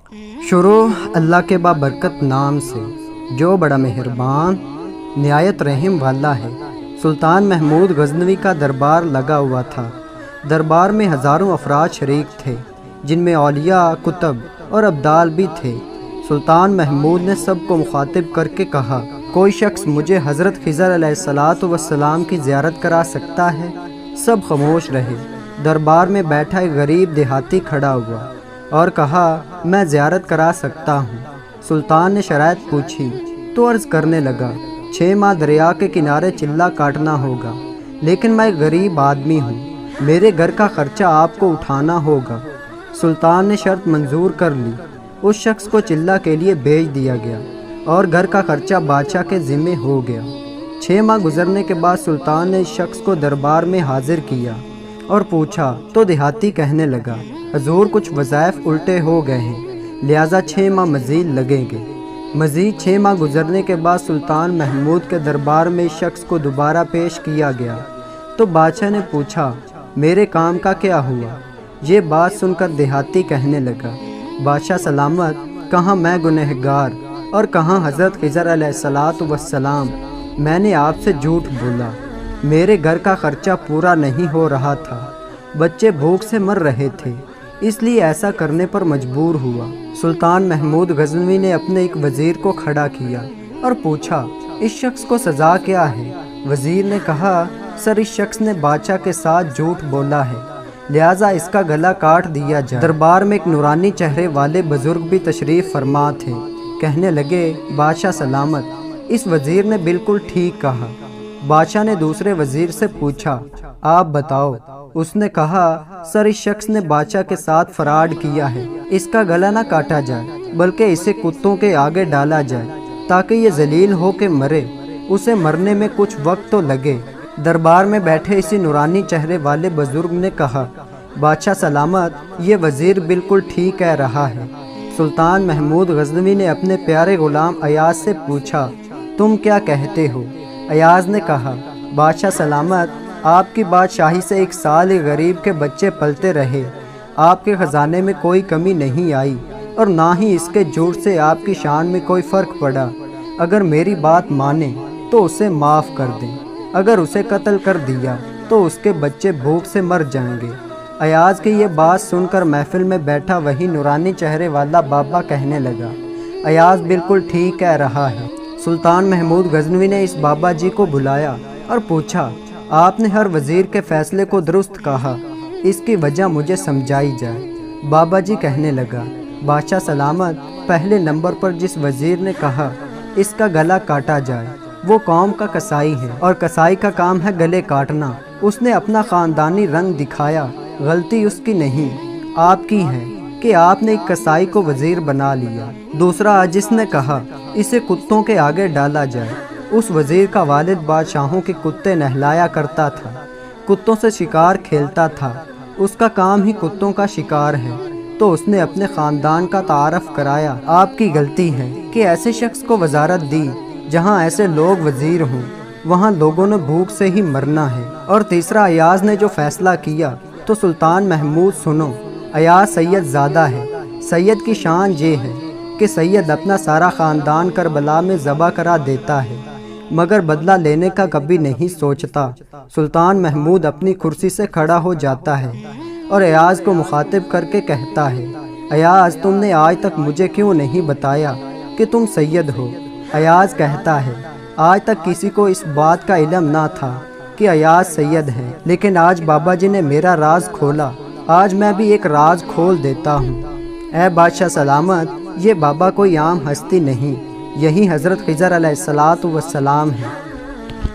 شروع اللہ کے بابرکت نام سے جو بڑا مہربان نہایت رحم والا ہے۔ سلطان محمود غزنوی کا دربار لگا ہوا تھا۔ دربار میں ہزاروں افراد شریک تھے، جن میں اولیاء، کتب اور ابدال بھی تھے۔ سلطان محمود نے سب کو مخاطب کر کے کہا، کوئی شخص مجھے حضرت خضر علیہ السلام کی زیارت کرا سکتا ہے؟ سب خاموش رہے۔ دربار میں بیٹھا ایک غریب دیہاتی کھڑا ہوا اور کہا، میں زیارت کرا سکتا ہوں۔ سلطان نے شرائط پوچھی تو عرض کرنے لگا، 6 ماہ دریا کے کنارے چلہ کاٹنا ہوگا، لیکن میں ایک غریب آدمی ہوں، میرے گھر کا خرچہ آپ کو اٹھانا ہوگا۔ سلطان نے شرط منظور کر لی۔ اس شخص کو چلہ کے لیے بھیج دیا گیا اور گھر کا خرچہ بادشاہ کے ذمے ہو گیا۔ 6 ماہ گزرنے کے بعد سلطان نے اس شخص کو دربار میں حاضر کیا اور پوچھا تو دیہاتی کہنے لگا، حضور کچھ وظائف الٹے ہو گئے ہیں، لہٰذا 6 ماہ مزید لگیں گے۔ مزید 6 ماہ گزرنے کے بعد سلطان محمود کے دربار میں اس شخص کو دوبارہ پیش کیا گیا تو بادشاہ نے پوچھا، میرے کام کا کیا ہوا؟ یہ بات سن کر دیہاتی کہنے لگا، بادشاہ سلامت، کہاں میں گنہگار اور کہاں حضرت خضر علیہ السلام، میں نے آپ سے جھوٹ بولا، میرے گھر کا خرچہ پورا نہیں ہو رہا تھا، بچے بھوک سے مر رہے تھے، اس لیے ایسا کرنے پر مجبور ہوا۔ سلطان محمود غزنوی نے اپنے ایک وزیر کو کھڑا کیا اور پوچھا، اس شخص کو سزا کیا ہے؟ وزیر نے کہا، سر اس شخص نے بادشاہ کے ساتھ جھوٹ بولا ہے، لہٰذا اس کا گلا کاٹ دیا جائے۔ دربار میں ایک نورانی چہرے والے بزرگ بھی تشریف فرما تھے۔ کہنے لگے، بادشاہ سلامت، اس وزیر نے بالکل ٹھیک کہا۔ بادشاہ نے دوسرے وزیر سے پوچھا، آپ بتاؤ۔ اس نے کہا، سر اس شخص نے بادشاہ کے ساتھ فراڈ کیا ہے، اس کا گلا نہ کاٹا جائے بلکہ اسے کتوں کے آگے ڈالا جائے تاکہ یہ ذلیل ہو کے مرے، اسے مرنے میں کچھ وقت تو لگے۔ دربار میں بیٹھے اسی نورانی چہرے والے بزرگ نے کہا، بادشاہ سلامت، یہ وزیر بالکل ٹھیک کہہ رہا ہے۔ سلطان محمود غزنوی نے اپنے پیارے غلام ایاز سے پوچھا، تم کیا کہتے ہو؟ ایاز نے کہا، بادشاہ سلامت، آپ کی بادشاہی سے 1 سال ایک غریب کے بچے پلتے رہے، آپ کے خزانے میں کوئی کمی نہیں آئی اور نہ ہی اس کے جھوٹ سے آپ کی شان میں کوئی فرق پڑا۔ اگر میری بات مانیں تو اسے معاف کر دیں، اگر اسے قتل کر دیا تو اس کے بچے بھوک سے مر جائیں گے۔ ایاز کی یہ بات سن کر محفل میں بیٹھا وہی نورانی چہرے والا بابا کہنے لگا، ایاز بالکل ٹھیک کہہ رہا ہے۔ سلطان محمود غزنوی نے اس بابا جی کو بلایا اور پوچھا، آپ نے ہر وزیر کے فیصلے کو درست کہا، اس کی وجہ مجھے سمجھائی جائے۔ بابا جی کہنے لگا، بادشاہ سلامت، پہلے نمبر پر جس وزیر نے کہا اس کا گلا کاٹا جائے وہ قوم کا قصائی ہے، اور قصائی کا کام ہے گلے کاٹنا۔ اس نے اپنا خاندانی رنگ دکھایا، غلطی اس کی نہیں، آپ کی ہے کہ آپ نے ایک قصائی کو وزیر بنا لیا۔ دوسرا جس نے کہا اسے کتوں کے آگے ڈالا جائے، اس وزیر کا والد بادشاہوں کے کتے نہلایا کرتا تھا، کتوں سے شکار کھیلتا تھا، اس کا کام ہی کتوں کا شکار ہے، تو اس نے اپنے خاندان کا تعارف کرایا۔ آپ کی غلطی ہے کہ ایسے شخص کو وزارت دی، جہاں ایسے لوگ وزیر ہوں وہاں لوگوں نے بھوک سے ہی مرنا ہے۔ اور تیسرا ایاز نے جو فیصلہ کیا تو سلطان محمود سنو، ایاز سید زادہ ہے۔ سید کی شان یہ ہے کہ سید اپنا سارا خاندان کربلا میں ذبح کرا دیتا ہے، مگر بدلہ لینے کا کبھی نہیں سوچتا۔ سلطان محمود اپنی کرسی سے کھڑا ہو جاتا ہے اور ایاز کو مخاطب کر کے کہتا ہے، ایاز، تم نے آج تک مجھے کیوں نہیں بتایا کہ تم سید ہو؟ ایاز کہتا ہے، آج تک کسی کو اس بات کا علم نہ تھا کہ ایاز سید ہے، لیکن آج بابا جی نے میرا راز کھولا، آج میں بھی ایک راز کھول دیتا ہوں۔ اے بادشاہ سلامت، یہ بابا کوئی عام ہستی نہیں، یہی حضرت خضر علیہ السلام ہے۔